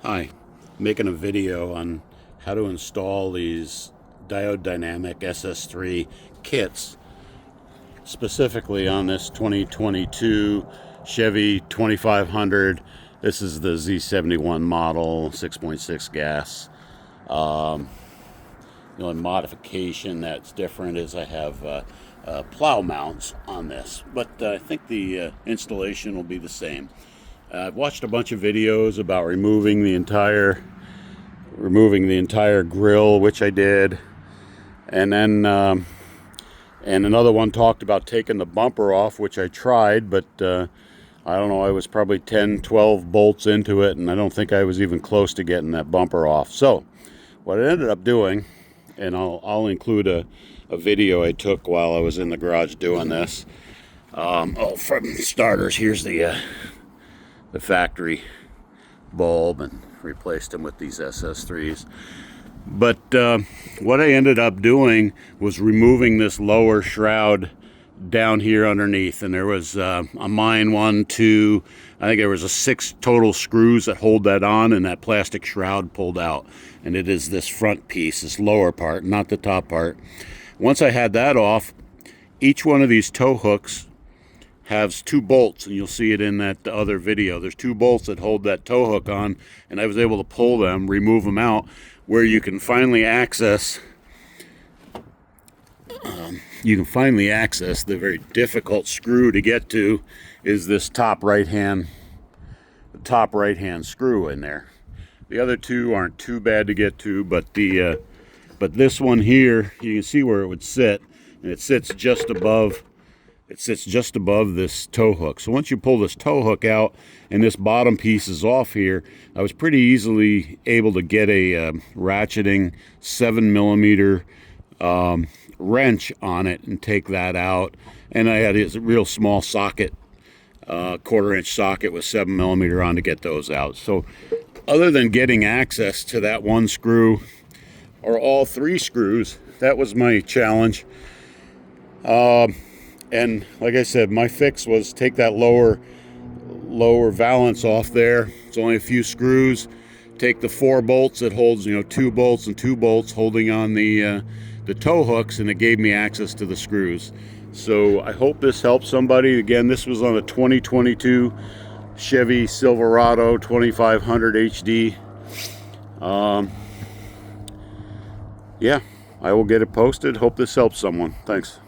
Hi, making a video on how to install these Diode Dynamic SS3 kits, specifically on this 2022 Chevy 2500. This is the Z71 model, 6.6 gas. The only modification that's different is I have plow mounts on this, but I think the installation will be the same. I've watched a bunch of videos about removing the entire grill, which I did, and then and another one talked about taking the bumper off, which I tried, but I don't know, I was probably 10-12 bolts into it, and I don't think I was even close to getting that bumper off. So what I ended up doing, and I'll include a video I took while I was in the garage doing this. For starters, here's the factory bulb, and replaced them with these SS3s. But what I ended up doing was removing this lower shroud down here underneath, and there was on mine 1, 2, I think there was 6 total screws that hold that on, and that plastic shroud pulled out. And it is this front piece, this lower part, not the top part. Once I had that off, each one of these tow hooks has 2 bolts, and you'll see it in that other video. There's 2 bolts that hold that tow hook on, and I was able to pull them, remove them out, where you can finally access the very difficult screw to get to is this top right hand screw in there. The other 2 aren't too bad to get to, but this one here, you can see where it would sit, and it sits just above this tow hook. So once you pull this tow hook out and this bottom piece is off here, I was pretty easily able to get a ratcheting 7mm wrench on it and take that out. And I had a real small socket, 1/4-inch socket with 7mm on to get those out. So other than getting access to that one screw or all 3 screws, that was my challenge. And like I said, my fix was take that lower valance off there. It's only a few screws. Take the 4 bolts that holds, 2 bolts and 2 bolts holding on the tow hooks, and it gave me access to the screws. So I hope this helps somebody. Again, this was on a 2022 Chevy Silverado 2500 HD. Yeah, I will get it posted. Hope this helps someone. Thanks.